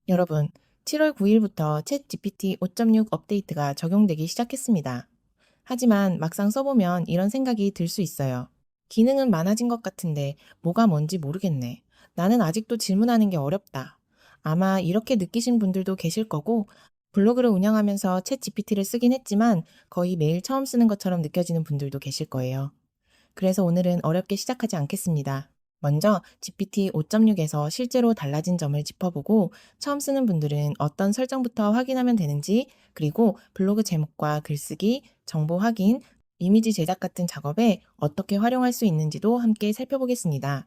여러분, 7월 9일부터 챗 GPT 5.6 업데이트가 적용되기 시작했습니다. 하지만 막상 써보면 이런 생각이 들 수 있어요. 기능은 많아진 것 같은데 뭐가 뭔지 모르겠네. 나는 아직도 질문하는 게 어렵다. 아마 이렇게 느끼신 분들도 계실 거고, 블로그를 운영하면서 챗 GPT를 쓰긴 했지만 거의 매일 처음 쓰는 것처럼 느껴지는 분들도 계실 거예요. 그래서 오늘은 어렵게 시작하지 않겠습니다. 먼저 GPT 5.6에서 실제로 달라진 점을 짚어보고 처음 쓰는 분들은 어떤 설정부터 확인하면 되는지, 그리고 블로그 제목과 글쓰기, 정보 확인, 이미지 제작 같은 작업에 어떻게 활용할 수 있는지도 함께 살펴보겠습니다.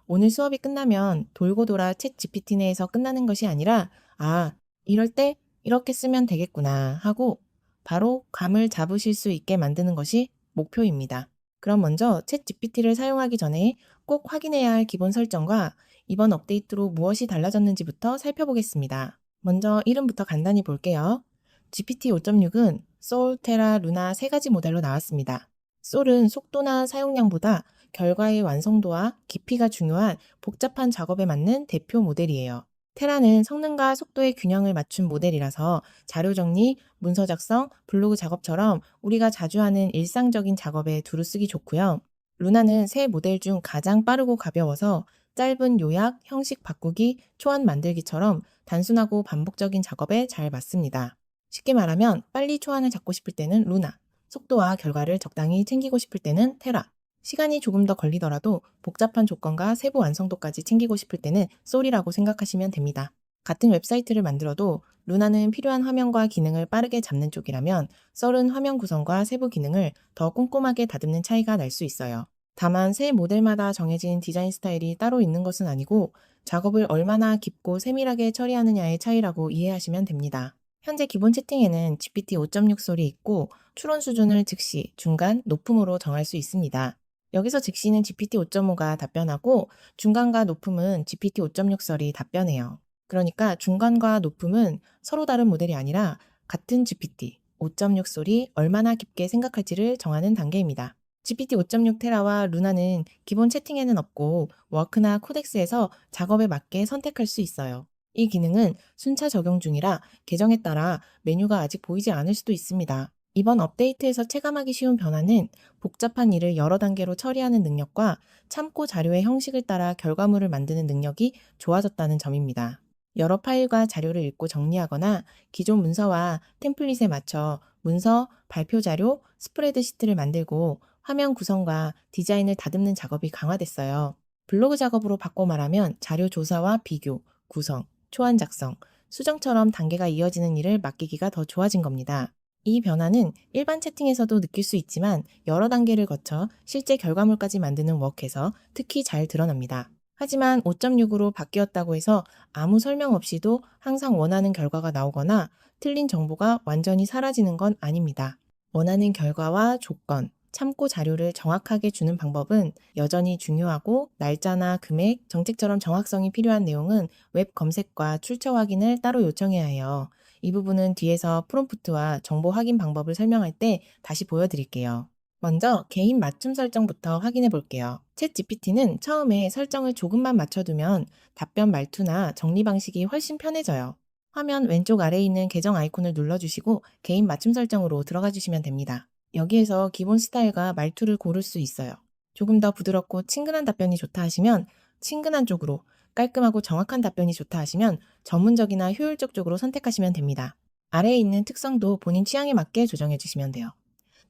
오늘 수업이 끝나면 돌고 돌아 챗 GPT 내에서 끝나는 것이 아니라, 아, 이럴 때 이렇게 쓰면 되겠구나 하고 바로 감을 잡으실 수 있게 만드는 것이 목표입니다. 그럼 먼저 챗 GPT를 사용하기 전에 꼭 확인해야 할 기본 설정과 이번 업데이트로 무엇이 달라졌는지부터 살펴보겠습니다. 먼저 이름부터 간단히 볼게요. GPT 5.6은 소울, 테라, 루나 세 가지 모델로 나왔습니다. 소울은 속도나 사용량보다 결과의 완성도와 깊이가 중요한 복잡한 작업에 맞는 대표 모델이에요. 테라는 성능과 속도의 균형을 맞춘 모델이라서 자료 정리, 문서 작성, 블로그 작업처럼 우리가 자주 하는 일상적인 작업에 두루 쓰기 좋고요. 루나는 새 모델 중 가장 빠르고 가벼워서 짧은 요약, 형식 바꾸기, 초안 만들기처럼 단순하고 반복적인 작업에 잘 맞습니다. 쉽게 말하면 빨리 초안을 잡고 싶을 때는 루나, 속도와 결과를 적당히 챙기고 싶을 때는 테라, 시간이 조금 더 걸리더라도 복잡한 조건과 세부 완성도까지 챙기고 싶을 때는 솔이라고 생각하시면 됩니다. 같은 웹사이트를 만들어도 루나는 필요한 화면과 기능을 빠르게 잡는 쪽이라면 썰은 화면 구성과 세부 기능을 더 꼼꼼하게 다듬는 차이가 날 수 있어요. 다만 새 모델마다 정해진 디자인 스타일이 따로 있는 것은 아니고 작업을 얼마나 깊고 세밀하게 처리하느냐의 차이라고 이해하시면 됩니다. 현재 기본 채팅에는 GPT 5.6 솔이 있고 추론 수준을 즉시, 중간, 높음으로 정할 수 있습니다. 여기서 즉시는 GPT 5.5가 답변하고 중간과 높음은 GPT 5.6 썰이 답변해요. 그러니까 중간과 높음은 서로 다른 모델이 아니라 같은 GPT 5.6 솔이 얼마나 깊게 생각할지를 정하는 단계입니다. GPT 5.6 테라와 루나는 기본 채팅에는 없고 워크나 코덱스에서 작업에 맞게 선택할 수 있어요. 이 기능은 순차 적용 중이라 계정에 따라 메뉴가 아직 보이지 않을 수도 있습니다. 이번 업데이트에서 체감하기 쉬운 변화는 복잡한 일을 여러 단계로 처리하는 능력과 참고 자료의 형식을 따라 결과물을 만드는 능력이 좋아졌다는 점입니다. 여러 파일과 자료를 읽고 정리하거나 기존 문서와 템플릿에 맞춰 문서, 발표 자료, 스프레드시트를 만들고 화면 구성과 디자인을 다듬는 작업이 강화됐어요. 블로그 작업으로 바꿔 말하면 자료 조사와 비교, 구성, 초안 작성, 수정처럼 단계가 이어지는 일을 맡기기가 더 좋아진 겁니다. 이 변화는 일반 채팅에서도 느낄 수 있지만 여러 단계를 거쳐 실제 결과물까지 만드는 워크에서 특히 잘 드러납니다. 하지만 5.6으로 바뀌었다고 해서 아무 설명 없이도 항상 원하는 결과가 나오거나 틀린 정보가 완전히 사라지는 건 아닙니다. 원하는 결과와 조건, 참고 자료를 정확하게 주는 방법은 여전히 중요하고 날짜나 금액, 정책처럼 정확성이 필요한 내용은 웹 검색과 출처 확인을 따로 요청해야 해요. 이 부분은 뒤에서 프롬프트와 정보 확인 방법을 설명할 때 다시 보여드릴게요. 먼저 개인 맞춤 설정부터 확인해 볼게요. 챗 GPT는 처음에 설정을 조금만 맞춰두면 답변 말투나 정리 방식이 훨씬 편해져요. 화면 왼쪽 아래에 있는 계정 아이콘을 눌러주시고 개인 맞춤 설정으로 들어가 주시면 됩니다. 여기에서 기본 스타일과 말투를 고를 수 있어요. 조금 더 부드럽고 친근한 답변이 좋다 하시면 친근한 쪽으로, 깔끔하고 정확한 답변이 좋다 하시면 전문적이나 효율적 쪽으로 선택하시면 됩니다. 아래에 있는 특성도 본인 취향에 맞게 조정해 주시면 돼요.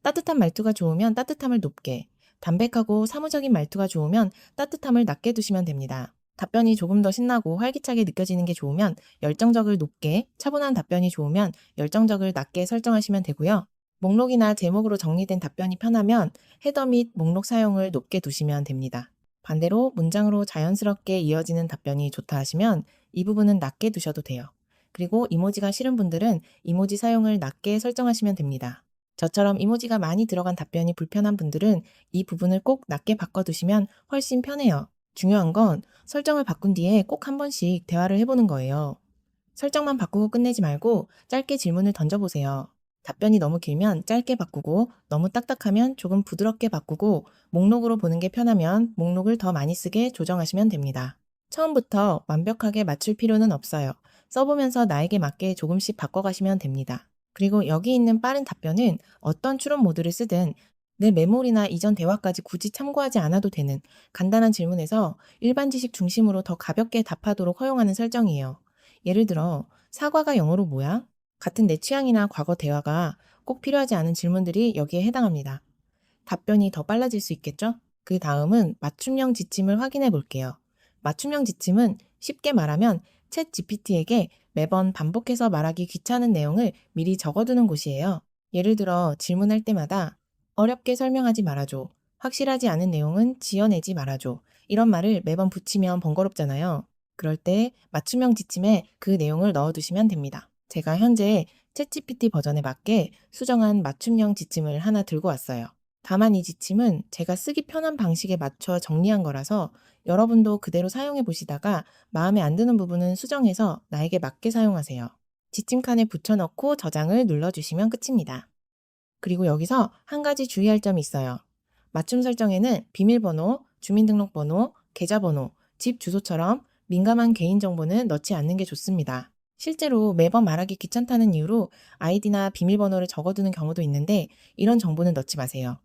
따뜻한 말투가 좋으면 따뜻함을 높게, 담백하고 사무적인 말투가 좋으면 따뜻함을 낮게 두시면 됩니다. 답변이 조금 더 신나고 활기차게 느껴지는 게 좋으면 열정적을 높게, 차분한 답변이 좋으면 열정적을 낮게 설정하시면 되고요. 목록이나 제목으로 정리된 답변이 편하면 헤더 및 목록 사용을 높게 두시면 됩니다. 반대로 문장으로 자연스럽게 이어지는 답변이 좋다 하시면 이 부분은 낮게 두셔도 돼요. 그리고 이모지가 싫은 분들은 이모지 사용을 낮게 설정하시면 됩니다. 저처럼 이모지가 많이 들어간 답변이 불편한 분들은 이 부분을 꼭 낮게 바꿔두시면 훨씬 편해요. 중요한 건 설정을 바꾼 뒤에 꼭 한 번씩 대화를 해보는 거예요. 설정만 바꾸고 끝내지 말고 짧게 질문을 던져보세요. 답변이 너무 길면 짧게 바꾸고 너무 딱딱하면 조금 부드럽게 바꾸고 목록으로 보는 게 편하면 목록을 더 많이 쓰게 조정하시면 됩니다. 처음부터 완벽하게 맞출 필요는 없어요. 써보면서 나에게 맞게 조금씩 바꿔가시면 됩니다. 그리고 여기 있는 빠른 답변은 어떤 추론 모드를 쓰든 내 메모리나 이전 대화까지 굳이 참고하지 않아도 되는 간단한 질문에서 일반 지식 중심으로 더 가볍게 답하도록 허용하는 설정이에요. 예를 들어, 사과가 영어로 뭐야? 같은 내 취향이나 과거 대화가 꼭 필요하지 않은 질문들이 여기에 해당합니다. 답변이 더 빨라질 수 있겠죠? 그 다음은 맞춤형 지침을 확인해 볼게요. 맞춤형 지침은 쉽게 말하면 챗 GPT에게 매번 반복해서 말하기 귀찮은 내용을 미리 적어두는 곳이에요. 예를 들어 질문할 때마다 어렵게 설명하지 말아줘. 확실하지 않은 내용은 지어내지 말아줘. 이런 말을 매번 붙이면 번거롭잖아요. 그럴 때 맞춤형 지침에 그 내용을 넣어두시면 됩니다. 제가 현재 챗GPT 버전에 맞게 수정한 맞춤형 지침을 하나 들고 왔어요. 다만 이 지침은 제가 쓰기 편한 방식에 맞춰 정리한 거라서 여러분도 그대로 사용해 보시다가 마음에 안 드는 부분은 수정해서 나에게 맞게 사용하세요. 지침칸에 붙여넣고 저장을 눌러주시면 끝입니다. 그리고 여기서 한 가지 주의할 점이 있어요. 맞춤 설정에는 비밀번호, 주민등록번호, 계좌번호, 집 주소처럼 민감한 개인정보는 넣지 않는 게 좋습니다. 실제로 매번 말하기 귀찮다는 이유로 아이디나 비밀번호를 적어두는 경우도 있는데 이런 정보는 넣지 마세요.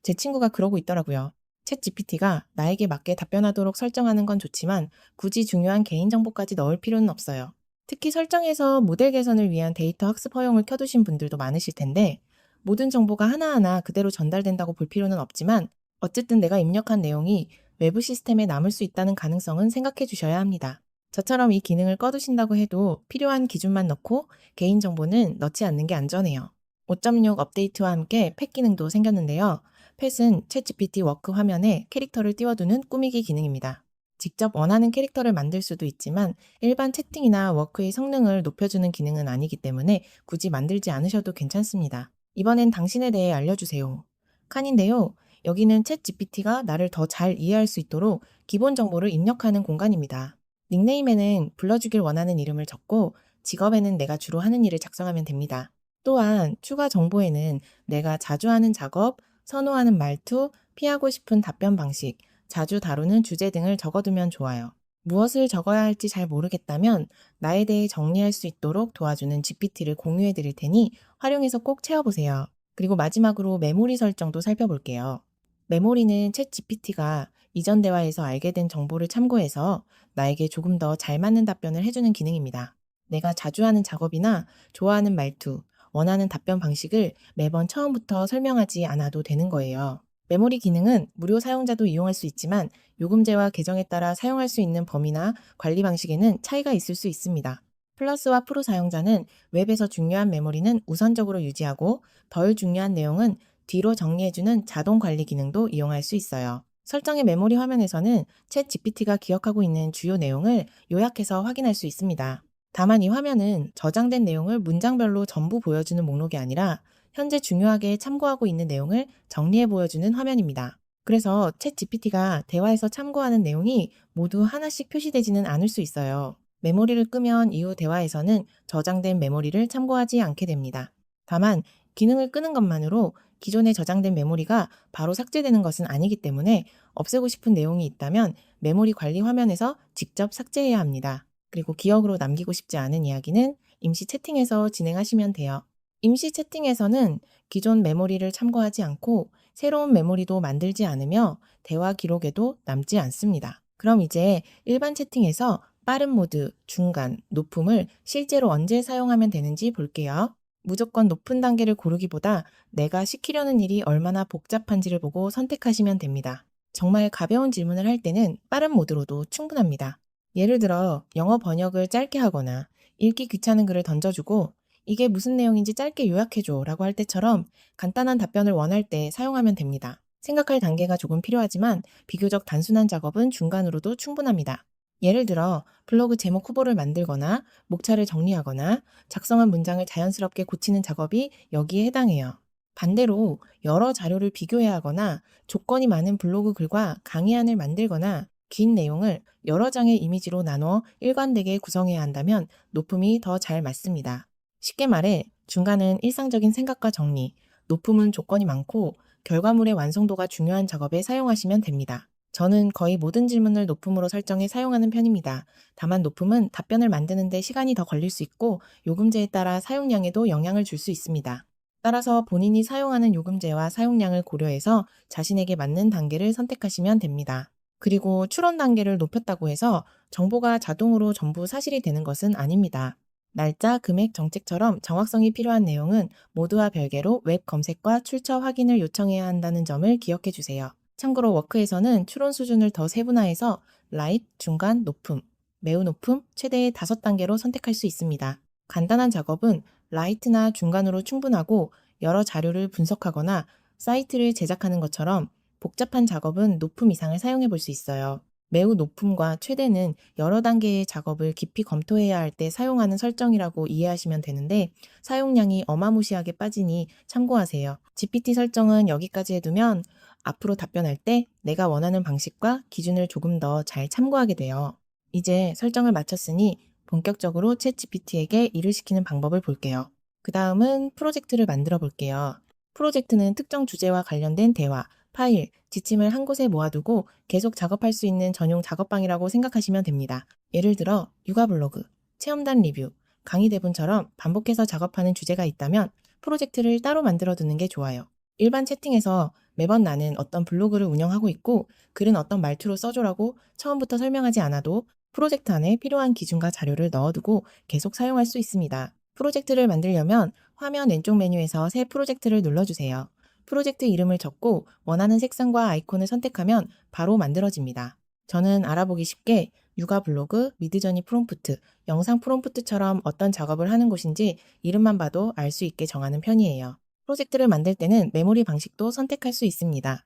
제 친구가 그러고 있더라고요. 챗 GPT가 나에게 맞게 답변하도록 설정하는 건 좋지만 굳이 중요한 개인정보까지 넣을 필요는 없어요. 특히 설정에서 모델 개선을 위한 데이터 학습 허용을 켜두신 분들도 많으실 텐데 모든 정보가 하나하나 그대로 전달된다고 볼 필요는 없지만 어쨌든 내가 입력한 내용이 외부 시스템에 남을 수 있다는 가능성은 생각해 주셔야 합니다. 저처럼 이 기능을 꺼두신다고 해도 필요한 기준만 넣고 개인정보는 넣지 않는 게 안전해요. 5.6 업데이트와 함께 펫 기능도 생겼는데요. 펫은 챗GPT 워크 화면에 캐릭터를 띄워두는 꾸미기 기능입니다. 직접 원하는 캐릭터를 만들 수도 있지만 일반 채팅이나 워크의 성능을 높여주는 기능은 아니기 때문에 굳이 만들지 않으셔도 괜찮습니다. 이번엔 당신에 대해 알려주세요. 칸인데요. 여기는 챗GPT가 나를 더 잘 이해할 수 있도록 기본 정보를 입력하는 공간입니다. 닉네임에는 불러주길 원하는 이름을 적고 직업에는 내가 주로 하는 일을 작성하면 됩니다. 또한 추가 정보에는 내가 자주 하는 작업, 선호하는 말투, 피하고 싶은 답변 방식, 자주 다루는 주제 등을 적어두면 좋아요. 무엇을 적어야 할지 잘 모르겠다면 나에 대해 정리할 수 있도록 도와주는 GPT를 공유해 드릴 테니 활용해서 꼭 채워보세요. 그리고 마지막으로 메모리 설정도 살펴볼게요. 메모리는 챗 GPT가 이전 대화에서 알게 된 정보를 참고해서 나에게 조금 더 잘 맞는 답변을 해주는 기능입니다. 내가 자주 하는 작업이나 좋아하는 말투, 원하는 답변 방식을 매번 처음부터 설명하지 않아도 되는 거예요. 메모리 기능은 무료 사용자도 이용할 수 있지만 요금제와 계정에 따라 사용할 수 있는 범위나 관리 방식에는 차이가 있을 수 있습니다. 플러스와 프로 사용자는 웹에서 중요한 메모리는 우선적으로 유지하고 덜 중요한 내용은 뒤로 정리해주는 자동 관리 기능도 이용할 수 있어요. 설정의 메모리 화면에서는 챗 GPT가 기억하고 있는 주요 내용을 요약해서 확인할 수 있습니다. 다만 이 화면은 저장된 내용을 문장별로 전부 보여주는 목록이 아니라 현재 중요하게 참고하고 있는 내용을 정리해 보여주는 화면입니다. 그래서 챗 GPT가 대화에서 참고하는 내용이 모두 하나씩 표시되지는 않을 수 있어요. 메모리를 끄면 이후 대화에서는 저장된 메모리를 참고하지 않게 됩니다. 다만 기능을 끄는 것만으로 기존에 저장된 메모리가 바로 삭제되는 것은 아니기 때문에 없애고 싶은 내용이 있다면 메모리 관리 화면에서 직접 삭제해야 합니다. 그리고 기억으로 남기고 싶지 않은 이야기는 임시 채팅에서 진행하시면 돼요. 임시 채팅에서는 기존 메모리를 참고하지 않고 새로운 메모리도 만들지 않으며 대화 기록에도 남지 않습니다. 그럼 이제 일반 채팅에서 빠른 모드, 중간, 높음을 실제로 언제 사용하면 되는지 볼게요. 무조건 높은 단계를 고르기보다 내가 시키려는 일이 얼마나 복잡한지를 보고 선택하시면 됩니다. 정말 가벼운 질문을 할 때는 빠른 모드로도 충분합니다. 예를 들어 영어 번역을 짧게 하거나 읽기 귀찮은 글을 던져주고 이게 무슨 내용인지 짧게 요약해줘 라고 할 때처럼 간단한 답변을 원할 때 사용하면 됩니다. 생각할 단계가 조금 필요하지만 비교적 단순한 작업은 중간으로도 충분합니다. 예를 들어 블로그 제목 후보를 만들거나 목차를 정리하거나 작성한 문장을 자연스럽게 고치는 작업이 여기에 해당해요. 반대로 여러 자료를 비교해야 하거나 조건이 많은 블로그 글과 강의안을 만들거나 긴 내용을 여러 장의 이미지로 나눠 일관되게 구성해야 한다면 높음이 더 잘 맞습니다. 쉽게 말해 중간은 일상적인 생각과 정리, 높음은 조건이 많고 결과물의 완성도가 중요한 작업에 사용하시면 됩니다. 저는 거의 모든 질문을 높음으로 설정해 사용하는 편입니다. 다만 높음은 답변을 만드는 데 시간이 더 걸릴 수 있고 요금제에 따라 사용량에도 영향을 줄 수 있습니다. 따라서 본인이 사용하는 요금제와 사용량을 고려해서 자신에게 맞는 단계를 선택하시면 됩니다. 그리고 출원 단계를 높였다고 해서 정보가 자동으로 전부 사실이 되는 것은 아닙니다. 날짜, 금액, 정책처럼 정확성이 필요한 내용은 모두와 별개로 웹 검색과 출처 확인을 요청해야 한다는 점을 기억해 주세요. 참고로 워크에서는 추론 수준을 더 세분화해서 라이트, 중간, 높음, 매우 높음, 최대 5단계로 선택할 수 있습니다. 간단한 작업은 라이트나 중간으로 충분하고 여러 자료를 분석하거나 사이트를 제작하는 것처럼 복잡한 작업은 높음 이상을 사용해 볼 수 있어요. 매우 높음과 최대는 여러 단계의 작업을 깊이 검토해야 할 때 사용하는 설정이라고 이해하시면 되는데 사용량이 어마무시하게 빠지니 참고하세요. GPT 설정은 여기까지 해두면 앞으로 답변할 때 내가 원하는 방식과 기준을 조금 더 잘 참고하게 돼요. 이제 설정을 마쳤으니 본격적으로 챗GPT에게 일을 시키는 방법을 볼게요. 그 다음은 프로젝트를 만들어 볼게요. 프로젝트는 특정 주제와 관련된 대화, 파일, 지침을 한 곳에 모아두고 계속 작업할 수 있는 전용 작업방이라고 생각하시면 됩니다. 예를 들어 육아 블로그, 체험단 리뷰, 강의 대본처럼 반복해서 작업하는 주제가 있다면 프로젝트를 따로 만들어 두는 게 좋아요. 일반 채팅에서 매번 나는 어떤 블로그를 운영하고 있고 글은 어떤 말투로 써줘라고 처음부터 설명하지 않아도 프로젝트 안에 필요한 기준과 자료를 넣어두고 계속 사용할 수 있습니다. 프로젝트를 만들려면 화면 왼쪽 메뉴에서 새 프로젝트를 눌러주세요. 프로젝트 이름을 적고 원하는 색상과 아이콘을 선택하면 바로 만들어집니다. 저는 알아보기 쉽게 육아 블로그, 미드저니 프롬프트, 영상 프롬프트처럼 어떤 작업을 하는 곳인지 이름만 봐도 알 수 있게 정하는 편이에요. 프로젝트를 만들 때는 메모리 방식도 선택할 수 있습니다.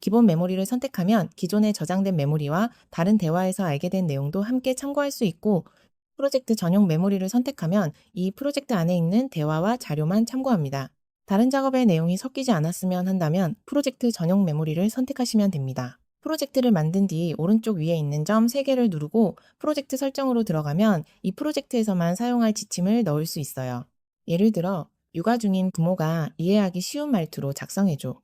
기본 메모리를 선택하면 기존에 저장된 메모리와 다른 대화에서 알게 된 내용도 함께 참고할 수 있고 프로젝트 전용 메모리를 선택하면 이 프로젝트 안에 있는 대화와 자료만 참고합니다. 다른 작업의 내용이 섞이지 않았으면 한다면 프로젝트 전용 메모리를 선택하시면 됩니다. 프로젝트를 만든 뒤 오른쪽 위에 있는 점 3개를 누르고 프로젝트 설정으로 들어가면 이 프로젝트에서만 사용할 지침을 넣을 수 있어요. 예를 들어 육아 중인 부모가 이해하기 쉬운 말투로 작성해줘.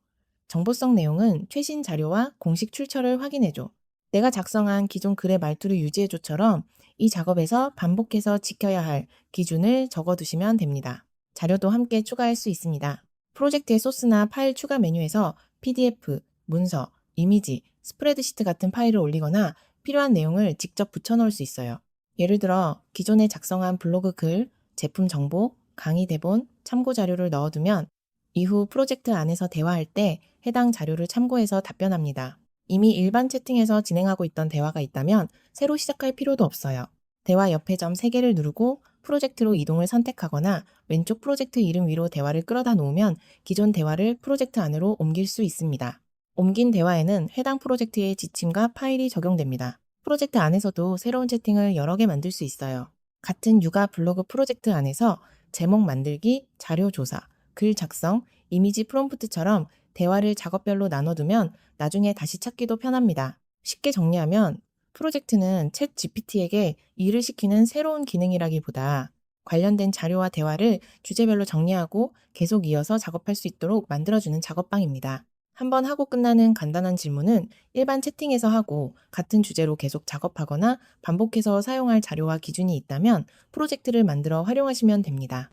정보성 내용은 최신 자료와 공식 출처를 확인해줘. 내가 작성한 기존 글의 말투를 유지해줘처럼 이 작업에서 반복해서 지켜야 할 기준을 적어두시면 됩니다. 자료도 함께 추가할 수 있습니다. 프로젝트의 소스나 파일 추가 메뉴에서 PDF, 문서, 이미지, 스프레드시트 같은 파일을 올리거나 필요한 내용을 직접 붙여넣을 수 있어요. 예를 들어 기존에 작성한 블로그 글, 제품 정보, 강의 대본, 참고 자료를 넣어두면 이후 프로젝트 안에서 대화할 때 해당 자료를 참고해서 답변합니다. 이미 일반 채팅에서 진행하고 있던 대화가 있다면 새로 시작할 필요도 없어요. 대화 옆에 점 3개를 누르고 프로젝트로 이동을 선택하거나 왼쪽 프로젝트 이름 위로 대화를 끌어다 놓으면 기존 대화를 프로젝트 안으로 옮길 수 있습니다. 옮긴 대화에는 해당 프로젝트의 지침과 파일이 적용됩니다. 프로젝트 안에서도 새로운 채팅을 여러 개 만들 수 있어요. 같은 육아 블로그 프로젝트 안에서 제목 만들기, 자료 조사, 글 작성, 이미지 프롬프트처럼 대화를 작업별로 나눠두면 나중에 다시 찾기도 편합니다. 쉽게 정리하면 프로젝트는 챗 GPT에게 일을 시키는 새로운 기능이라기보다 관련된 자료와 대화를 주제별로 정리하고 계속 이어서 작업할 수 있도록 만들어주는 작업방입니다. 한번 하고 끝나는 간단한 질문은 일반 채팅에서 하고 같은 주제로 계속 작업하거나 반복해서 사용할 자료와 기준이 있다면 프로젝트를 만들어 활용하시면 됩니다.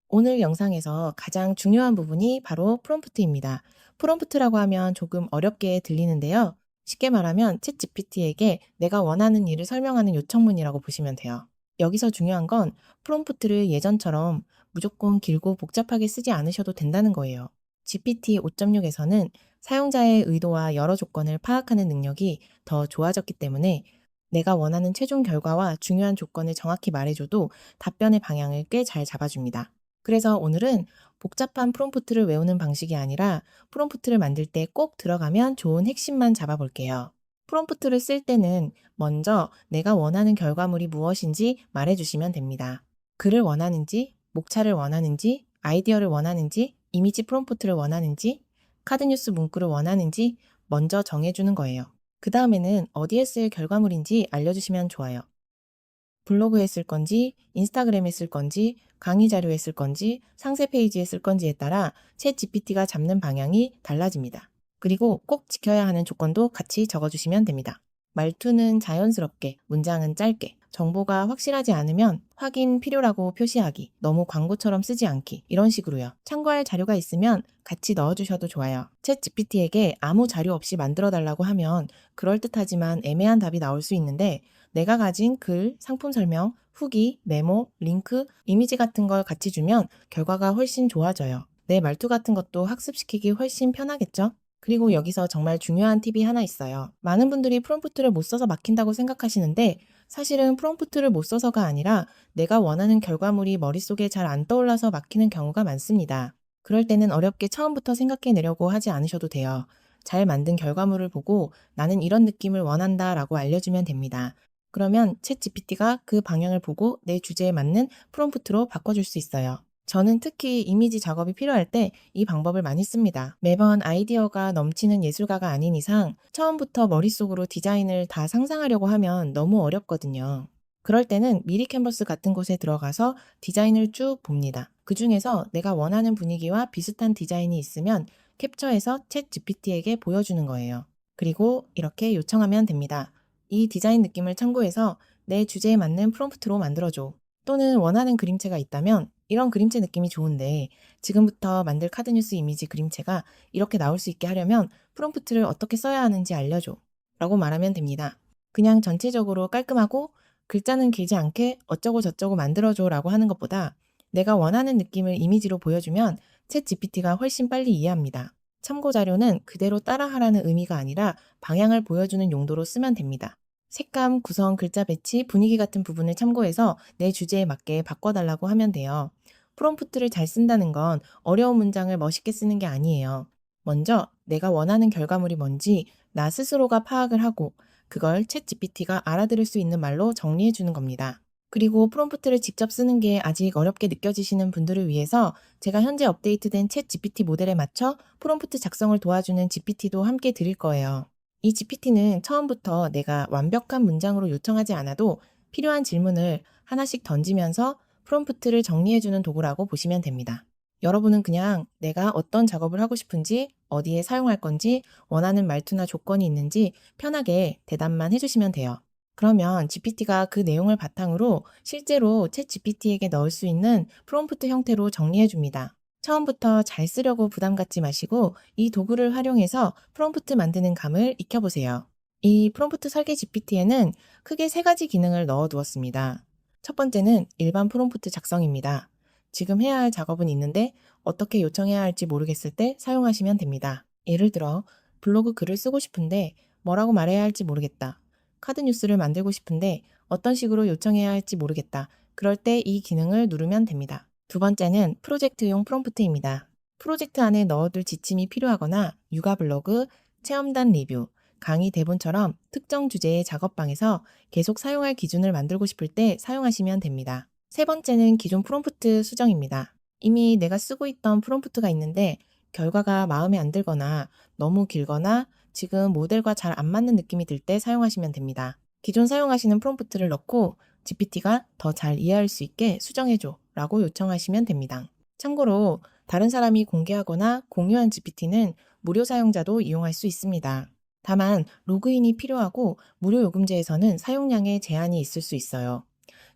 오늘 영상에서 가장 중요한 부분이 바로 프롬프트입니다. 프롬프트라고 하면 조금 어렵게 들리는데요. 쉽게 말하면 챗 GPT에게 내가 원하는 일을 설명하는 요청문이라고 보시면 돼요. 여기서 중요한 건 프롬프트를 예전처럼 무조건 길고 복잡하게 쓰지 않으셔도 된다는 거예요. GPT 5.6에서는 사용자의 의도와 여러 조건을 파악하는 능력이 더 좋아졌기 때문에 내가 원하는 최종 결과와 중요한 조건을 정확히 말해줘도 답변의 방향을 꽤 잘 잡아줍니다. 그래서 오늘은 복잡한 프롬프트를 외우는 방식이 아니라 프롬프트를 만들 때 꼭 들어가면 좋은 핵심만 잡아볼게요. 프롬프트를 쓸 때는 먼저 내가 원하는 결과물이 무엇인지 말해주시면 됩니다. 글을 원하는지, 목차를 원하는지, 아이디어를 원하는지, 이미지 프롬프트를 원하는지, 카드뉴스 문구를 원하는지 먼저 정해주는 거예요. 그 다음에는 어디에 쓸 결과물인지 알려주시면 좋아요. 블로그에 쓸 건지, 인스타그램에 쓸 건지, 강의 자료에 쓸 건지, 상세 페이지에 쓸 건지에 따라 챗 GPT가 잡는 방향이 달라집니다. 그리고 꼭 지켜야 하는 조건도 같이 적어주시면 됩니다. 말투는 자연스럽게, 문장은 짧게, 정보가 확실하지 않으면 확인 필요라고 표시하기, 너무 광고처럼 쓰지 않기, 이런 식으로요. 참고할 자료가 있으면 같이 넣어주셔도 좋아요. 챗 GPT에게 아무 자료 없이 만들어 달라고 하면 그럴듯하지만 애매한 답이 나올 수 있는데 내가 가진 글, 상품 설명, 후기, 메모, 링크, 이미지 같은 걸 같이 주면 결과가 훨씬 좋아져요. 내 말투 같은 것도 학습시키기 훨씬 편하겠죠? 그리고 여기서 정말 중요한 팁이 하나 있어요. 많은 분들이 프롬프트를 못 써서 막힌다고 생각하시는데 사실은 프롬프트를 못 써서가 아니라 내가 원하는 결과물이 머릿속에 잘 안 떠올라서 막히는 경우가 많습니다. 그럴 때는 어렵게 처음부터 생각해내려고 하지 않으셔도 돼요. 잘 만든 결과물을 보고 나는 이런 느낌을 원한다 라고 알려주면 됩니다. 그러면 챗 GPT가 그 방향을 보고 내 주제에 맞는 프롬프트로 바꿔줄 수 있어요. 저는 특히 이미지 작업이 필요할 때 이 방법을 많이 씁니다. 매번 아이디어가 넘치는 예술가가 아닌 이상 처음부터 머릿속으로 디자인을 다 상상하려고 하면 너무 어렵거든요. 그럴 때는 미리 캔버스 같은 곳에 들어가서 디자인을 쭉 봅니다. 그 중에서 내가 원하는 분위기와 비슷한 디자인이 있으면 캡처해서 챗 GPT에게 보여주는 거예요. 그리고 이렇게 요청하면 됩니다. 이 디자인 느낌을 참고해서 내 주제에 맞는 프롬프트로 만들어줘. 또는 원하는 그림체가 있다면 이런 그림체 느낌이 좋은데 지금부터 만들 카드뉴스 이미지 그림체가 이렇게 나올 수 있게 하려면 프롬프트를 어떻게 써야 하는지 알려줘 라고 말하면 됩니다. 그냥 전체적으로 깔끔하고 글자는 길지 않게 어쩌고 저쩌고 만들어줘 라고 하는 것보다 내가 원하는 느낌을 이미지로 보여주면 챗 GPT가 훨씬 빨리 이해합니다. 참고 자료는 그대로 따라하라는 의미가 아니라 방향을 보여주는 용도로 쓰면 됩니다. 색감, 구성, 글자 배치, 분위기 같은 부분을 참고해서 내 주제에 맞게 바꿔달라고 하면 돼요. 프롬프트를 잘 쓴다는 건 어려운 문장을 멋있게 쓰는 게 아니에요. 먼저 내가 원하는 결과물이 뭔지 나 스스로가 파악을 하고 그걸 챗 GPT가 알아들을 수 있는 말로 정리해 주는 겁니다. 그리고 프롬프트를 직접 쓰는 게 아직 어렵게 느껴지시는 분들을 위해서 제가 현재 업데이트된 챗 GPT 모델에 맞춰 프롬프트 작성을 도와주는 GPT도 함께 드릴 거예요. 이 GPT는 처음부터 내가 완벽한 문장으로 요청하지 않아도 필요한 질문을 하나씩 던지면서 프롬프트를 정리해주는 도구라고 보시면 됩니다. 여러분은 그냥 내가 어떤 작업을 하고 싶은지, 어디에 사용할 건지, 원하는 말투나 조건이 있는지 편하게 대답만 해주시면 돼요. 그러면 GPT가 그 내용을 바탕으로 실제로 챗 GPT에게 넣을 수 있는 프롬프트 형태로 정리해줍니다. 처음부터 잘 쓰려고 부담 갖지 마시고 이 도구를 활용해서 프롬프트 만드는 감을 익혀보세요. 이 프롬프트 설계 GPT에는 크게 세 가지 기능을 넣어 두었습니다. 첫 번째는 일반 프롬프트 작성입니다. 지금 해야 할 작업은 있는데 어떻게 요청해야 할지 모르겠을 때 사용하시면 됩니다. 예를 들어 블로그 글을 쓰고 싶은데 뭐라고 말해야 할지 모르겠다. 카드 뉴스를 만들고 싶은데 어떤 식으로 요청해야 할지 모르겠다. 그럴 때 이 기능을 누르면 됩니다. 두 번째는 프로젝트용 프롬프트입니다. 프로젝트 안에 넣어둘 지침이 필요하거나 육아 블로그, 체험단 리뷰, 강의 대본처럼 특정 주제의 작업방에서 계속 사용할 기준을 만들고 싶을 때 사용하시면 됩니다. 세 번째는 기존 프롬프트 수정입니다. 이미 내가 쓰고 있던 프롬프트가 있는데 결과가 마음에 안 들거나 너무 길거나 지금 모델과 잘 안 맞는 느낌이 들 때 사용하시면 됩니다. 기존 사용하시는 프롬프트를 넣고 GPT가 더 잘 이해할 수 있게 수정해줘 라고 요청하시면 됩니다. 참고로 다른 사람이 공개하거나 공유한 GPT는 무료 사용자도 이용할 수 있습니다. 다만 로그인이 필요하고 무료 요금제에서는 사용량에 제한이 있을 수 있어요.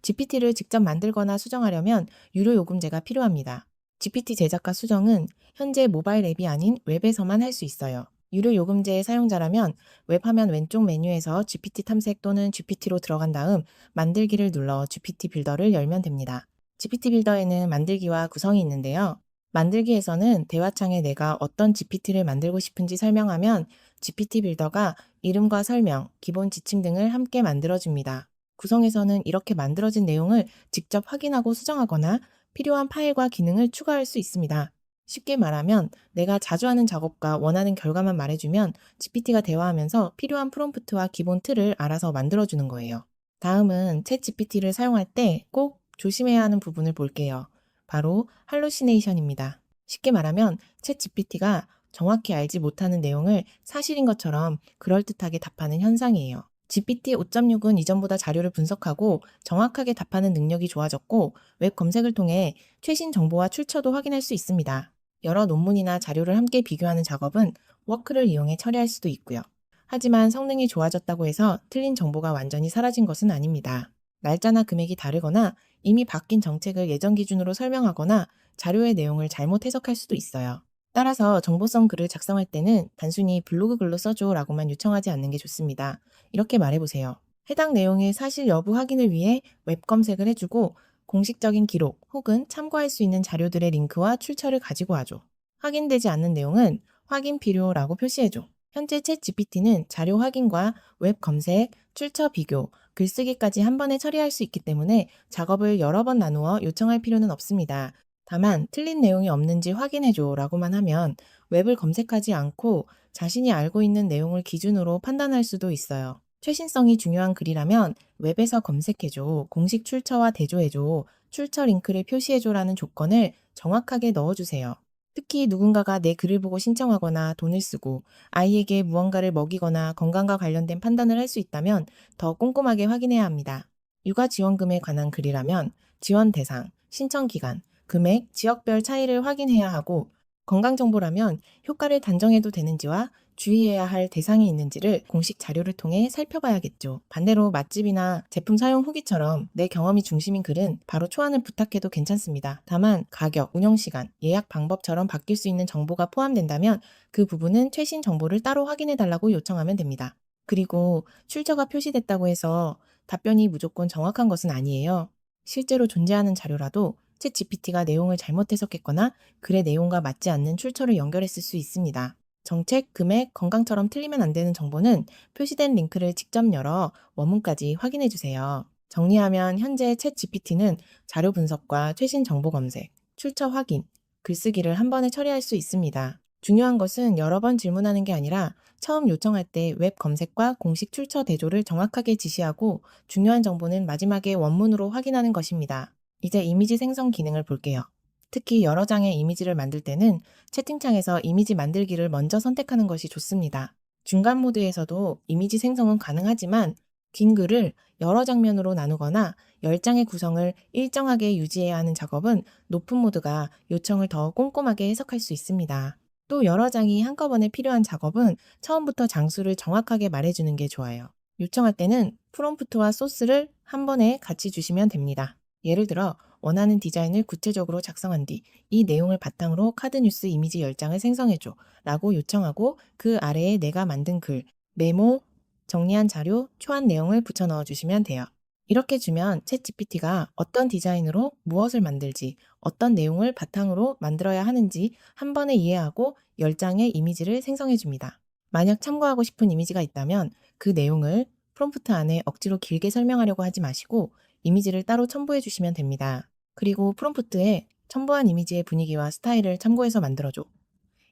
GPT를 직접 만들거나 수정하려면 유료 요금제가 필요합니다. GPT 제작과 수정은 현재 모바일 앱이 아닌 웹에서만 할 수 있어요. 유료 요금제의 사용자라면 웹화면 왼쪽 메뉴에서 GPT 탐색 또는 GPT로 들어간 다음 만들기를 눌러 GPT 빌더를 열면 됩니다. GPT 빌더에는 만들기와 구성이 있는데요. 만들기에서는 대화창에 내가 어떤 GPT를 만들고 싶은지 설명하면 GPT 빌더가 이름과 설명, 기본 지침 등을 함께 만들어줍니다. 구성에서는 이렇게 만들어진 내용을 직접 확인하고 수정하거나 필요한 파일과 기능을 추가할 수 있습니다. 쉽게 말하면 내가 자주 하는 작업과 원하는 결과만 말해주면 GPT가 대화하면서 필요한 프롬프트와 기본 틀을 알아서 만들어주는 거예요. 다음은 챗 GPT를 사용할 때 꼭 조심해야 하는 부분을 볼게요. 바로 할루시네이션입니다. 쉽게 말하면 챗 GPT가 정확히 알지 못하는 내용을 사실인 것처럼 그럴듯하게 답하는 현상이에요. GPT 5.6은 이전보다 자료를 분석하고 정확하게 답하는 능력이 좋아졌고 웹 검색을 통해 최신 정보와 출처도 확인할 수 있습니다. 여러 논문이나 자료를 함께 비교하는 작업은 워크를 이용해 처리할 수도 있고요. 하지만 성능이 좋아졌다고 해서 틀린 정보가 완전히 사라진 것은 아닙니다. 날짜나 금액이 다르거나 이미 바뀐 정책을 예전 기준으로 설명하거나 자료의 내용을 잘못 해석할 수도 있어요. 따라서 정보성 글을 작성할 때는 단순히 블로그 글로 써줘 라고만 요청하지 않는 게 좋습니다. 이렇게 말해보세요. 해당 내용의 사실 여부 확인을 위해 웹 검색을 해주고 공식적인 기록 혹은 참고할 수 있는 자료들의 링크와 출처를 가지고 와줘. 확인되지 않는 내용은 확인 필요라고 표시해줘. 현재 챗 GPT는 자료 확인과 웹 검색, 출처 비교, 글쓰기까지 한 번에 처리할 수 있기 때문에 작업을 여러 번 나누어 요청할 필요는 없습니다. 다만 틀린 내용이 없는지 확인해줘 라고만 하면 웹을 검색하지 않고 자신이 알고 있는 내용을 기준으로 판단할 수도 있어요. 최신성이 중요한 글이라면 웹에서 검색해줘, 공식 출처와 대조해줘, 출처 링크를 표시해줘라는 조건을 정확하게 넣어주세요. 특히 누군가가 내 글을 보고 신청하거나 돈을 쓰고 아이에게 무언가를 먹이거나 건강과 관련된 판단을 할 수 있다면 더 꼼꼼하게 확인해야 합니다. 육아지원금에 관한 글이라면 지원 대상, 신청 기간, 금액, 지역별 차이를 확인해야 하고 건강정보라면 효과를 단정해도 되는지와 주의해야 할 대상이 있는지를 공식 자료를 통해 살펴봐야겠죠. 반대로 맛집이나 제품 사용 후기처럼 내 경험이 중심인 글은 바로 초안을 부탁해도 괜찮습니다. 다만 가격, 운영시간, 예약 방법처럼 바뀔 수 있는 정보가 포함된다면 그 부분은 최신 정보를 따로 확인해 달라고 요청하면 됩니다. 그리고 출처가 표시됐다고 해서 답변이 무조건 정확한 것은 아니에요. 실제로 존재하는 자료라도 챗 GPT가 내용을 잘못 해석했거나 글의 내용과 맞지 않는 출처를 연결했을 수 있습니다. 정책, 금액, 건강처럼 틀리면 안 되는 정보는 표시된 링크를 직접 열어 원문까지 확인해 주세요. 정리하면 현재 챗 GPT는 자료 분석과 최신 정보 검색, 출처 확인, 글쓰기를 한 번에 처리할 수 있습니다. 중요한 것은 여러 번 질문하는 게 아니라 처음 요청할 때 웹 검색과 공식 출처 대조를 정확하게 지시하고 중요한 정보는 마지막에 원문으로 확인하는 것입니다. 이제 이미지 생성 기능을 볼게요. 특히 여러 장의 이미지를 만들 때는 채팅창에서 이미지 만들기를 먼저 선택하는 것이 좋습니다. 중간 모드에서도 이미지 생성은 가능하지만 긴 글을 여러 장면으로 나누거나 10장의 구성을 일정하게 유지해야 하는 작업은 높은 모드가 요청을 더 꼼꼼하게 해석할 수 있습니다. 또 여러 장이 한꺼번에 필요한 작업은 처음부터 장수를 정확하게 말해주는 게 좋아요. 요청할 때는 프롬프트와 소스를 한 번에 같이 주시면 됩니다. 예를 들어 원하는 디자인을 구체적으로 작성한 뒤 이 내용을 바탕으로 카드 뉴스 이미지 10장을 생성해줘 라고 요청하고 그 아래에 내가 만든 글, 메모, 정리한 자료, 초안 내용을 붙여 넣어 주시면 돼요. 이렇게 주면 챗 GPT가 어떤 디자인으로 무엇을 만들지, 어떤 내용을 바탕으로 만들어야 하는지 한 번에 이해하고 10장의 이미지를 생성해 줍니다. 만약 참고하고 싶은 이미지가 있다면 그 내용을 프롬프트 안에 억지로 길게 설명하려고 하지 마시고 이미지를 따로 첨부해 주시면 됩니다. 그리고 프롬프트에 첨부한 이미지의 분위기와 스타일을 참고해서 만들어줘.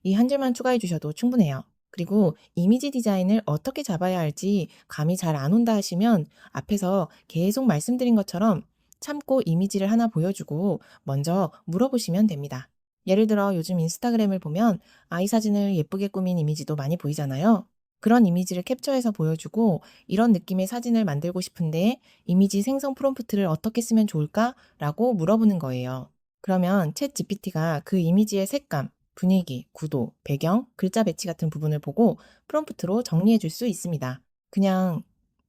이 한 줄만 추가해 주셔도 충분해요. 그리고 이미지 디자인을 어떻게 잡아야 할지 감이 잘 안 온다 하시면 앞에서 계속 말씀드린 것처럼 참고 이미지를 하나 보여주고 먼저 물어보시면 됩니다. 예를 들어 요즘 인스타그램을 보면 아이 사진을 예쁘게 꾸민 이미지도 많이 보이잖아요. 그런 이미지를 캡처해서 보여주고 이런 느낌의 사진을 만들고 싶은데 이미지 생성 프롬프트를 어떻게 쓰면 좋을까? 라고 물어보는 거예요. 그러면 챗 GPT가 그 이미지의 색감, 분위기, 구도, 배경, 글자 배치 같은 부분을 보고 프롬프트로 정리해 줄 수 있습니다. 그냥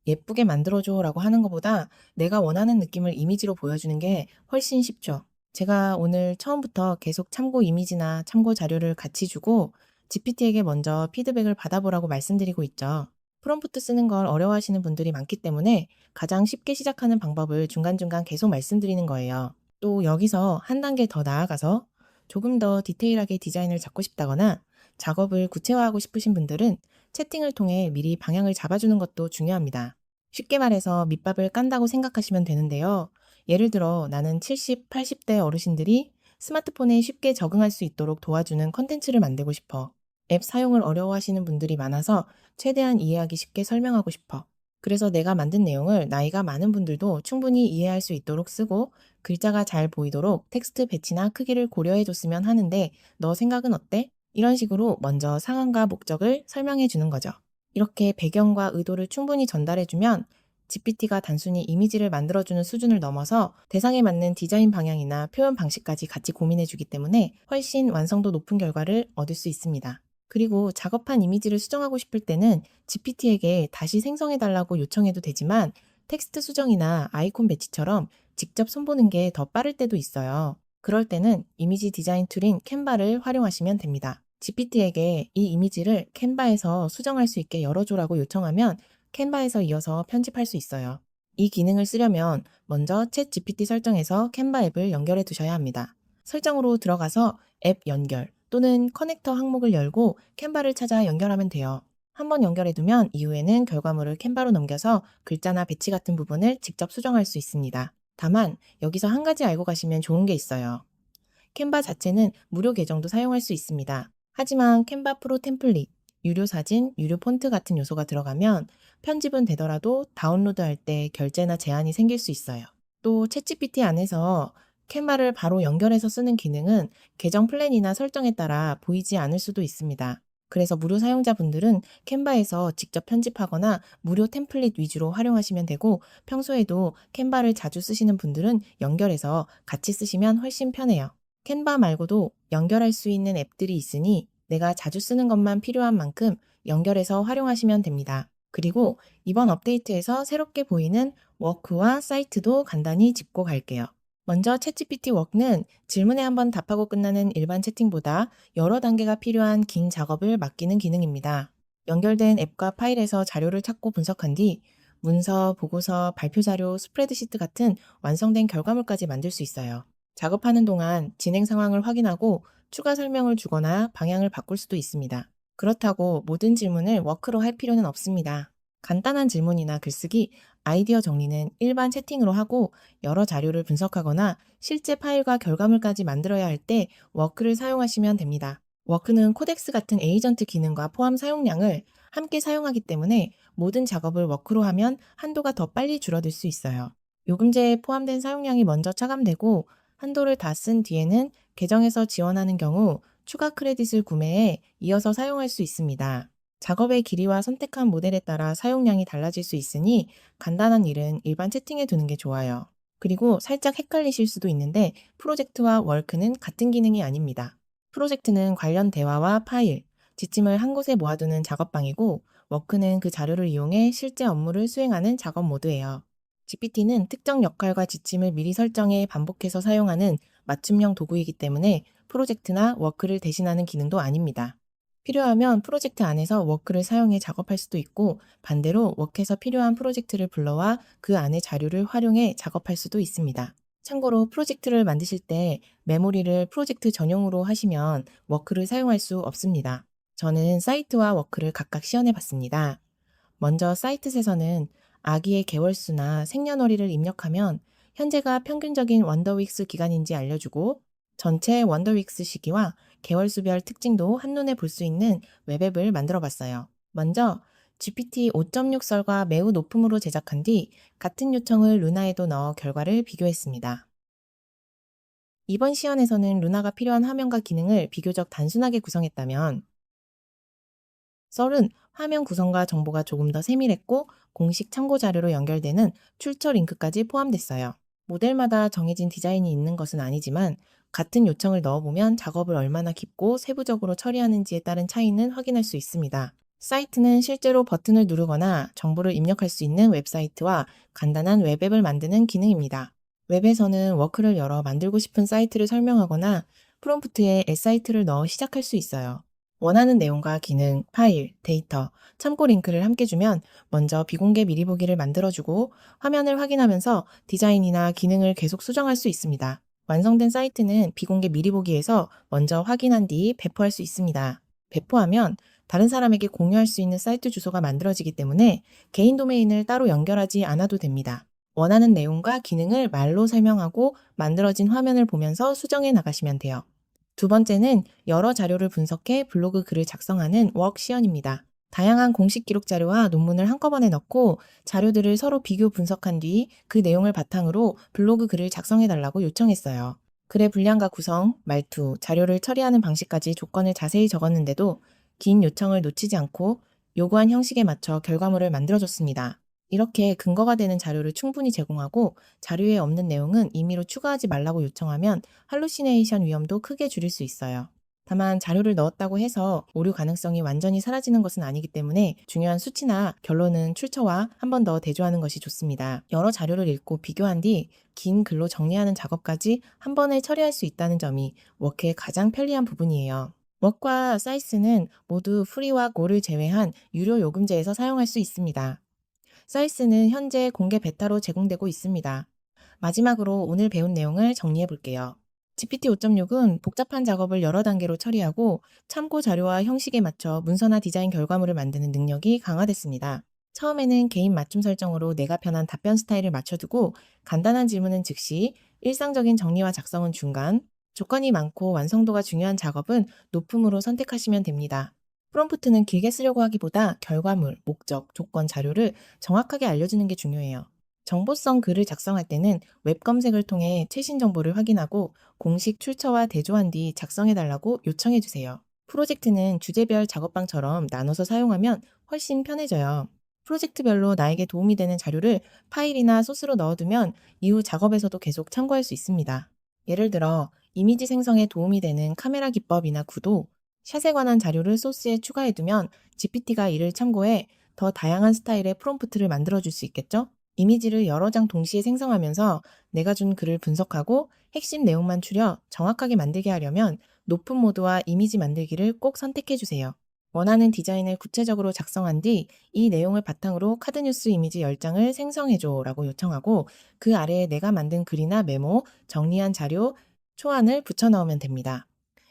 예쁘게 만들어줘 라고 하는 것보다 내가 원하는 느낌을 이미지로 보여주는 게 훨씬 쉽죠. 제가 오늘 처음부터 계속 참고 이미지나 참고 자료를 같이 주고 GPT에게 먼저 피드백을 받아보라고 말씀드리고 있죠. 프롬프트 쓰는 걸 어려워하시는 분들이 많기 때문에 가장 쉽게 시작하는 방법을 중간중간 계속 말씀드리는 거예요. 또 여기서 한 단계 더 나아가서 조금 더 디테일하게 디자인을 잡고 싶다거나 작업을 구체화하고 싶으신 분들은 채팅을 통해 미리 방향을 잡아주는 것도 중요합니다. 쉽게 말해서 밑밥을 깐다고 생각하시면 되는데요. 예를 들어 나는 70, 80대 어르신들이 스마트폰에 쉽게 적응할 수 있도록 도와주는 컨텐츠를 만들고 싶어. 앱 사용을 어려워하시는 분들이 많아서 최대한 이해하기 쉽게 설명하고 싶어. 그래서 내가 만든 내용을 나이가 많은 분들도 충분히 이해할 수 있도록 쓰고 글자가 잘 보이도록 텍스트 배치나 크기를 고려해 줬으면 하는데 너 생각은 어때? 이런 식으로 먼저 상황과 목적을 설명해 주는 거죠. 이렇게 배경과 의도를 충분히 전달해 주면 GPT가 단순히 이미지를 만들어주는 수준을 넘어서 대상에 맞는 디자인 방향이나 표현 방식까지 같이 고민해 주기 때문에 훨씬 완성도 높은 결과를 얻을 수 있습니다. 그리고 작업한 이미지를 수정하고 싶을 때는 GPT에게 다시 생성해달라고 요청해도 되지만 텍스트 수정이나 아이콘 배치처럼 직접 손보는 게 더 빠를 때도 있어요. 그럴 때는 이미지 디자인 툴인 캔바를 활용하시면 됩니다. GPT에게 이 이미지를 캔바에서 수정할 수 있게 열어줘라고 요청하면 캔바에서 이어서 편집할 수 있어요. 이 기능을 쓰려면 먼저 챗 GPT 설정에서 캔바 앱을 연결해 두셔야 합니다. 설정으로 들어가서 앱 연결 또는 커넥터 항목을 열고 캔바를 찾아 연결하면 돼요. 한번 연결해두면 이후에는 결과물을 캔바로 넘겨서 글자나 배치 같은 부분을 직접 수정할 수 있습니다. 다만 여기서 한 가지 알고 가시면 좋은 게 있어요. 캔바 자체는 무료 계정도 사용할 수 있습니다. 하지만 캔바 프로 템플릿, 유료 사진, 유료 폰트 같은 요소가 들어가면 편집은 되더라도 다운로드할 때 결제나 제한이 생길 수 있어요. 또 챗GPT 안에서 캔바를 바로 연결해서 쓰는 기능은 계정 플랜이나 설정에 따라 보이지 않을 수도 있습니다. 그래서 무료 사용자분들은 캔바에서 직접 편집하거나 무료 템플릿 위주로 활용하시면 되고 평소에도 캔바를 자주 쓰시는 분들은 연결해서 같이 쓰시면 훨씬 편해요. 캔바 말고도 연결할 수 있는 앱들이 있으니 내가 자주 쓰는 것만 필요한 만큼 연결해서 활용하시면 됩니다. 그리고 이번 업데이트에서 새롭게 보이는 워크와 사이트도 간단히 짚고 갈게요. 먼저 챗GPT 워크는 질문에 한번 답하고 끝나는 일반 채팅보다 여러 단계가 필요한 긴 작업을 맡기는 기능입니다. 연결된 앱과 파일에서 자료를 찾고 분석한 뒤 문서, 보고서, 발표 자료, 스프레드시트 같은 완성된 결과물까지 만들 수 있어요. 작업하는 동안 진행 상황을 확인하고 추가 설명을 주거나 방향을 바꿀 수도 있습니다. 그렇다고 모든 질문을 워크로 할 필요는 없습니다. 간단한 질문이나 글쓰기, 아이디어 정리는 일반 채팅으로 하고 여러 자료를 분석하거나 실제 파일과 결과물까지 만들어야 할 때 워크를 사용하시면 됩니다. 워크는 코덱스 같은 에이전트 기능과 포함 사용량을 함께 사용하기 때문에 모든 작업을 워크로 하면 한도가 더 빨리 줄어들 수 있어요. 요금제에 포함된 사용량이 먼저 차감되고 한도를 다 쓴 뒤에는 계정에서 지원하는 경우 추가 크레딧을 구매해 이어서 사용할 수 있습니다. 작업의 길이와 선택한 모델에 따라 사용량이 달라질 수 있으니 간단한 일은 일반 채팅에 두는 게 좋아요. 그리고 살짝 헷갈리실 수도 있는데 프로젝트와 워크는 같은 기능이 아닙니다. 프로젝트는 관련 대화와 파일, 지침을 한 곳에 모아두는 작업방이고 워크는 그 자료를 이용해 실제 업무를 수행하는 작업 모드예요. GPT는 특정 역할과 지침을 미리 설정해 반복해서 사용하는 맞춤형 도구이기 때문에 프로젝트나 워크를 대신하는 기능도 아닙니다. 필요하면 프로젝트 안에서 워크를 사용해 작업할 수도 있고 반대로 워크에서 필요한 프로젝트를 불러와 그 안에 자료를 활용해 작업할 수도 있습니다. 참고로 프로젝트를 만드실 때 메모리를 프로젝트 전용으로 하시면 워크를 사용할 수 없습니다. 저는 사이트와 워크를 각각 시연해 봤습니다. 먼저 사이트에서는 아기의 개월수나 생년월일을 입력하면 현재가 평균적인 원더윅스 기간인지 알려주고 전체 원더윅스 시기와 개월수별 특징도 한눈에 볼 수 있는 웹앱을 만들어 봤어요. 먼저 GPT 5.6 썰과 매우 높음으로 제작한 뒤 같은 요청을 루나에도 넣어 결과를 비교했습니다. 이번 시연에서는 루나가 필요한 화면과 기능을 비교적 단순하게 구성했다면 썰은 화면 구성과 정보가 조금 더 세밀했고 공식 참고 자료로 연결되는 출처 링크까지 포함됐어요. 모델마다 정해진 디자인이 있는 것은 아니지만 같은 요청을 넣어보면 작업을 얼마나 깊고 세부적으로 처리하는지에 따른 차이는 확인할 수 있습니다. 사이트는 실제로 버튼을 누르거나 정보를 입력할 수 있는 웹사이트와 간단한 웹앱을 만드는 기능입니다. 웹에서는 워크를 열어 만들고 싶은 사이트를 설명하거나 프롬프트에 사이트를 넣어 시작할 수 있어요. 원하는 내용과 기능, 파일, 데이터, 참고 링크를 함께 주면 먼저 비공개 미리 보기를 만들어주고 화면을 확인하면서 디자인이나 기능을 계속 수정할 수 있습니다. 완성된 사이트는 비공개 미리 보기에서 먼저 확인한 뒤 배포할 수 있습니다. 배포하면 다른 사람에게 공유할 수 있는 사이트 주소가 만들어지기 때문에 개인 도메인을 따로 연결하지 않아도 됩니다. 원하는 내용과 기능을 말로 설명하고 만들어진 화면을 보면서 수정해 나가시면 돼요. 두 번째는 여러 자료를 분석해 블로그 글을 작성하는 워크시연입니다. 다양한 공식 기록 자료와 논문을 한꺼번에 넣고 자료들을 서로 비교 분석한 뒤 그 내용을 바탕으로 블로그 글을 작성해달라고 요청했어요. 글의 분량과 구성, 말투, 자료를 처리하는 방식까지 조건을 자세히 적었는데도 긴 요청을 놓치지 않고 요구한 형식에 맞춰 결과물을 만들어줬습니다. 이렇게 근거가 되는 자료를 충분히 제공하고 자료에 없는 내용은 임의로 추가하지 말라고 요청하면 할루시네이션 위험도 크게 줄일 수 있어요. 다만 자료를 넣었다고 해서 오류 가능성이 완전히 사라지는 것은 아니기 때문에 중요한 수치나 결론은 출처와 한 번 더 대조하는 것이 좋습니다. 여러 자료를 읽고 비교한 뒤 긴 글로 정리하는 작업까지 한 번에 처리할 수 있다는 점이 워크의 가장 편리한 부분이에요. 워크와 사이스는 모두 프리와 고를 제외한 유료 요금제에서 사용할 수 있습니다. 사이스는 현재 공개 베타로 제공되고 있습니다. 마지막으로 오늘 배운 내용을 정리해 볼게요. GPT 5.6은 복잡한 작업을 여러 단계로 처리하고 참고 자료와 형식에 맞춰 문서나 디자인 결과물을 만드는 능력이 강화됐습니다. 처음에는 개인 맞춤 설정으로 내가 편한 답변 스타일을 맞춰두고 간단한 질문은 즉시, 일상적인 정리와 작성은 중간, 조건이 많고 완성도가 중요한 작업은 높음으로 선택하시면 됩니다. 프롬프트는 길게 쓰려고 하기보다 결과물, 목적, 조건, 자료를 정확하게 알려주는 게 중요해요. 정보성 글을 작성할 때는 웹 검색을 통해 최신 정보를 확인하고 공식 출처와 대조한 뒤 작성해달라고 요청해 주세요. 프로젝트는 주제별 작업방처럼 나눠서 사용하면 훨씬 편해져요. 프로젝트별로 나에게 도움이 되는 자료를 파일이나 소스로 넣어두면 이후 작업에서도 계속 참고할 수 있습니다. 예를 들어, 이미지 생성에 도움이 되는 카메라 기법이나 구도, 샷에 관한 자료를 소스에 추가해두면 GPT가 이를 참고해 더 다양한 스타일의 프롬프트를 만들어줄 수 있겠죠? 이미지를 여러 장 동시에 생성하면서 내가 준 글을 분석하고 핵심 내용만 추려 정확하게 만들게 하려면 높은 모드와 이미지 만들기를 꼭 선택해 주세요. 원하는 디자인을 구체적으로 작성한 뒤 이 내용을 바탕으로 카드뉴스 이미지 10장을 생성해줘 라고 요청하고 그 아래에 내가 만든 글이나 메모, 정리한 자료, 초안을 붙여 넣으면 됩니다.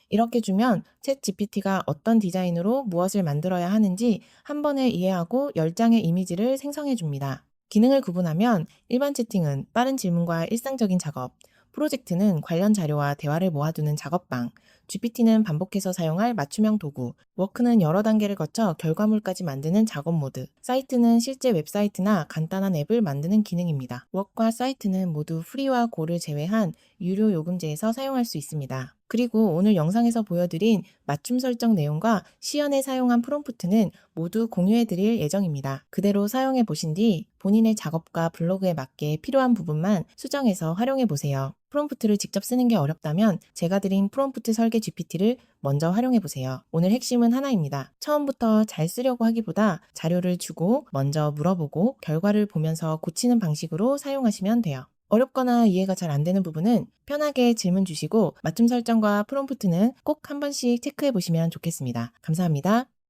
이렇게 주면 챗 GPT가 어떤 디자인으로 무엇을 만들어야 하는지 한 번에 이해하고 10장의 이미지를 생성해 줍니다. 기능을 구분하면 일반 채팅은 빠른 질문과 일상적인 작업, 프로젝트는 관련 자료와 대화를 모아두는 작업방, GPT는 반복해서 사용할 맞춤형 도구, 워크는 여러 단계를 거쳐 결과물까지 만드는 작업 모드, 사이트는 실제 웹사이트나 간단한 앱을 만드는 기능입니다. 워크와 사이트는 모두 프리와 고를 제외한 유료 요금제에서 사용할 수 있습니다. 그리고 오늘 영상에서 보여드린 맞춤 설정 내용과 시연에 사용한 프롬프트는 모두 공유해드릴 예정입니다. 그대로 사용해 보신 뒤 본인의 작업과 블로그에 맞게 필요한 부분만 수정해서 활용해 보세요. 프롬프트를 직접 쓰는 게 어렵다면 제가 드린 프롬프트 설계 GPT를 먼저 활용해 보세요. 오늘 핵심은 하나입니다. 처음부터 잘 쓰려고 하기보다 자료를 주고 먼저 물어보고 결과를 보면서 고치는 방식으로 사용하시면 돼요. 어렵거나 이해가 잘 안 되는 부분은 편하게 질문 주시고 맞춤 설정과 프롬프트는 꼭 한 번씩 체크해 보시면 좋겠습니다. 감사합니다.